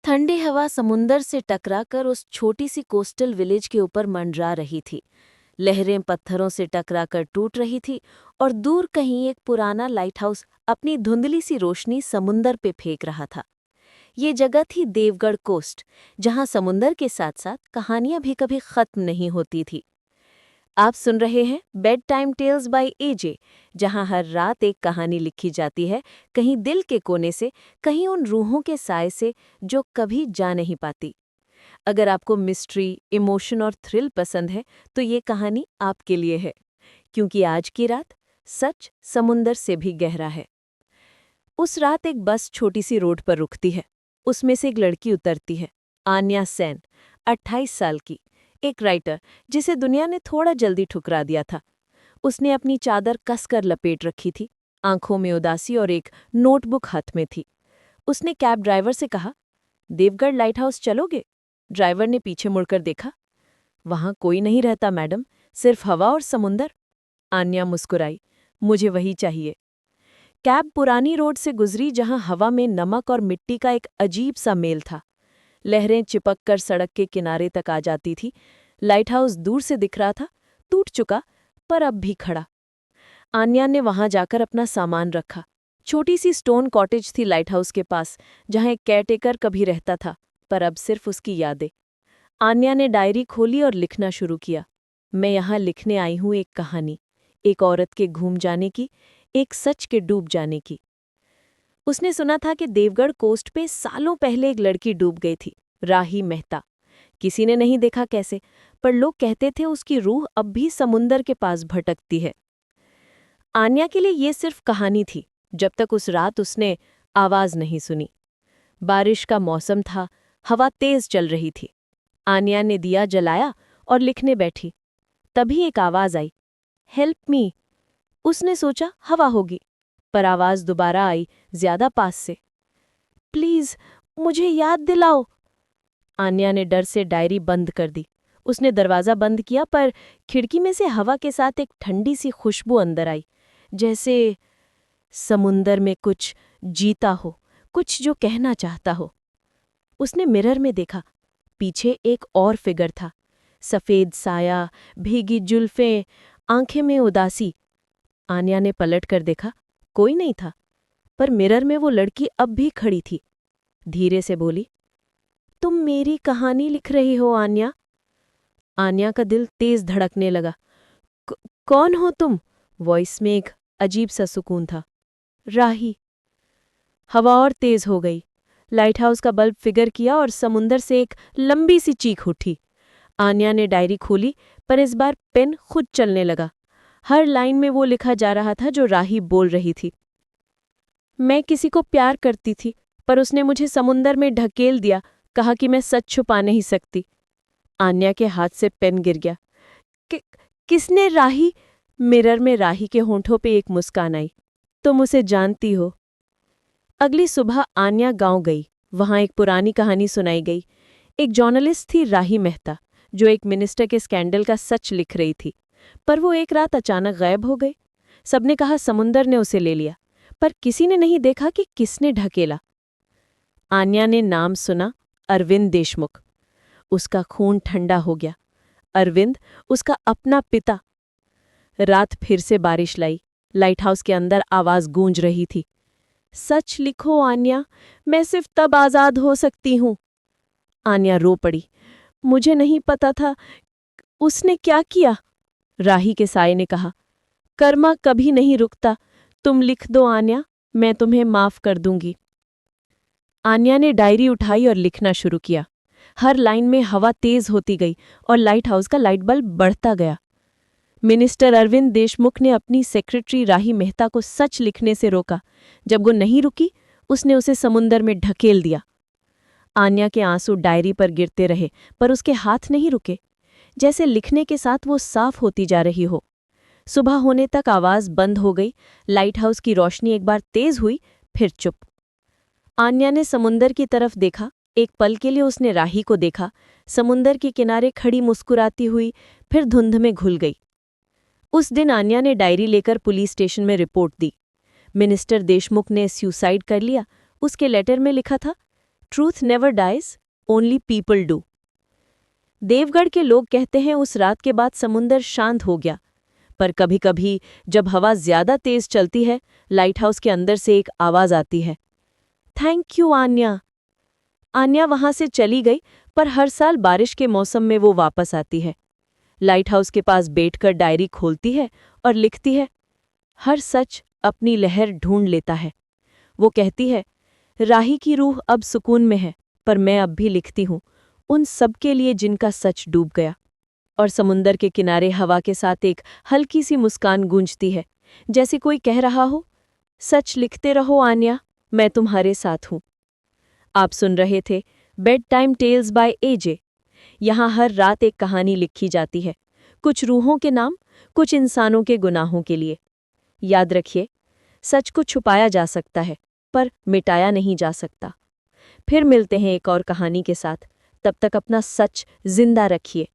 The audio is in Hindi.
ठंडी हवा समुंदर से टकराकर उस छोटी सी कोस्टल विलेज के ऊपर मंडरा रही थी। लहरें पत्थरों से टकराकर टूट रही थी और दूर कहीं एक पुराना लाइट हाउस अपनी धुंधली सी रोशनी समुंदर पे फेंक रहा था। ये जगह थी देवगढ़ कोस्ट, जहां समुंदर के साथ साथ कहानियां भी कभी खत्म नहीं होती थी। आप सुन रहे हैं bedtime tales by AJ, जहां हर रात एक कहानी लिखी जाती है, कहीं दिल के कोने से, कहीं उन रूहों के साय से जो कभी जा नहीं पाती। अगर आपको मिस्ट्री, इमोशन और थ्रिल पसंद है तो ये कहानी आपके लिए है, क्योंकि आज की रात सच समुंदर से भी गहरा है। उस रात एक बस छोटी सी रोड पर रुकती है। उसमें से एक लड़की उतरती है, आन्या सेन, 28 साल की, एक राइटर जिसे दुनिया ने थोड़ा जल्दी ठुकरा दिया था। उसने अपनी चादर कसकर लपेट रखी थी, आंखों में उदासी और एक नोटबुक हाथ में थी। उसने कैब ड्राइवर से कहा, देवगढ़ लाइट हाउस चलोगे? ड्राइवर ने पीछे मुड़कर देखा। वहां कोई नहीं रहता मैडम, सिर्फ हवा और समुंदर। आन्या मुस्कुराई, मुझे वही चाहिए। कैब पुरानी रोड से गुजरी, जहां हवा में नमक और मिट्टी का एक अजीब सा मेल था। लहरें चिपक कर सड़क के किनारे तक आ जाती थी। लाइट हाउस दूर से दिख रहा था, टूट चुका पर अब भी खड़ा। आन्या ने वहां जाकर अपना सामान रखा। छोटी सी स्टोन कॉटेज थी लाइट हाउस के पास, जहां एक केयरटेकर कभी रहता था, पर अब सिर्फ उसकी यादें। आन्या ने डायरी खोली और लिखना शुरू किया। मैं यहाँ लिखने आई हूँ एक कहानी, एक औरत के घूम जाने की, एक सच के डूब जाने की। उसने सुना था कि देवगढ़ कोस्ट पे सालों पहले एक लड़की डूब गई थी, राही मेहता। किसी ने नहीं देखा कैसे, पर लोग कहते थे उसकी रूह अब भी समुंदर के पास भटकती है। आन्या के लिए ये सिर्फ कहानी थी, जब तक उस रात उसने आवाज नहीं सुनी। बारिश का मौसम था, हवा तेज चल रही थी। आन्या ने दिया जलाया और लिखने बैठी। तभी एक आवाज आई, हेल्प मी। उसने सोचा हवा होगी, पर आवाज दोबारा आई, ज्यादा पास से। प्लीज, मुझे याद दिलाओ। आन्या ने डर से डायरी बंद कर दी। उसने दरवाजा बंद किया, पर खिड़की में से हवा के साथ एक ठंडी सी खुशबू अंदर आई, जैसे समुंदर में कुछ जीता हो, कुछ जो कहना चाहता हो। उसने मिरर में देखा, पीछे एक और फिगर था, सफेद साया, भीगी जुल्फें, आंखें में उदासी। आन्या ने पलट कर देखा, कोई नहीं था, पर मिरर में वो लड़की अब भी खड़ी थी। धीरे से बोली, तुम मेरी कहानी लिख रही हो आन्या? आन्या का दिल तेज धड़कने लगा। कौन हो तुम? वॉइस में एक अजीब सा सुकून था। राही। हवा और तेज हो गई। लाइट हाउस का बल्ब फिगर किया और समुंदर से एक लंबी सी चीख उठी। आन्या ने डायरी खोली, पर इस बार पेन खुद चलने लगा। हर लाइन में वो लिखा जा रहा था जो राही बोल रही थी। मैं किसी को प्यार करती थी, पर उसने मुझे समुंदर में ढकेल दिया, कहा कि मैं सच छुपा नहीं सकती। आन्या के हाथ से पेन गिर गया। किसने? राही। मिरर में राही के होंठों पे एक मुस्कान आई। तुम उसे जानती हो। अगली सुबह आन्या गांव गई। वहां एक पुरानी कहानी सुनाई गई। एक जर्नलिस्ट थी, राही मेहता, जो एक मिनिस्टर के स्कैंडल का सच लिख रही थी, पर वो एक रात अचानक गायब हो गई। सबने कहा समुंदर ने उसे ले लिया, पर किसी ने नहीं देखा कि किसने ढकेला। आन्या ने नाम सुना, अरविंद देशमुख। उसका खून ठंडा हो गया। अरविंद, उसका अपना पिता। रात फिर से बारिश लाई। लाइट हाउस के अंदर आवाज गूंज रही थी, सच लिखो आन्या, मैं सिर्फ तब आजाद हो सकती हूं। आन्या रो पड़ी। मुझे नहीं पता था। उसने क्या किया? राही के साये ने कहा, कर्मा कभी नहीं रुकता। तुम लिख दो आन्या, मैं तुम्हें माफ कर दूंगी। आन्या ने डायरी उठाई और लिखना शुरू किया। हर लाइन में हवा तेज होती गई और लाइट हाउस का लाइट बल्ब बढ़ता गया। मिनिस्टर अरविंद देशमुख ने अपनी सेक्रेटरी राही मेहता को सच लिखने से रोका। जब वो नहीं रुकी, उसने उसे समुंदर में ढकेल दिया। आन्या के आंसू डायरी पर गिरते रहे, पर उसके हाथ नहीं रुके, जैसे लिखने के साथ वो साफ होती जा रही हो। सुबह होने तक आवाज बंद हो गई। लाइट हाउस की रोशनी एक बार तेज हुई, फिर चुप। आन्या ने समुंदर की तरफ देखा। एक पल के लिए उसने राही को देखा, समुंदर के किनारे खड़ी मुस्कुराती हुई, फिर धुंध में घुल गई। उस दिन आन्या ने डायरी लेकर पुलिस स्टेशन में रिपोर्ट दी। मिनिस्टर देशमुख ने सुसाइड कर लिया। उसके लेटर में लिखा था, truth never dies, only people do. Devgarh के लोग कहते हैं उस रात के बाद समुंदर शांत हो गया, पर कभी कभी जब हवा ज्यादा तेज चलती है, लाइट हाउस के अंदर से एक आवाज आती है, थैंक यू आन्या। आन्या वहां से चली गई, पर हर साल बारिश के मौसम में वो वापस आती है। लाइट हाउस के पास बैठकर डायरी खोलती है और लिखती है, हर सच अपनी लहर ढूंढ लेता है। वो कहती है, राही की रूह अब सुकून में है, पर मैं अब भी लिखती हूँ उन सब के लिए जिनका सच डूब गया। और समुंदर के किनारे हवा के साथ एक हल्की सी मुस्कान गूंजती है, जैसे कोई कह रहा हो, सच लिखते रहो आन्या, मैं तुम्हारे साथ हूं। आप सुन रहे थे bedtime tales by AJ. यहाँ हर रात एक कहानी लिखी जाती है, कुछ रूहों के नाम, कुछ इंसानों के गुनाहों के लिए। याद रखिए, सच को छुपाया जा सकता है, पर मिटाया नहीं जा सकता। फिर मिलते हैं एक और कहानी के साथ। तब तक अपना सच जिंदा रखिए।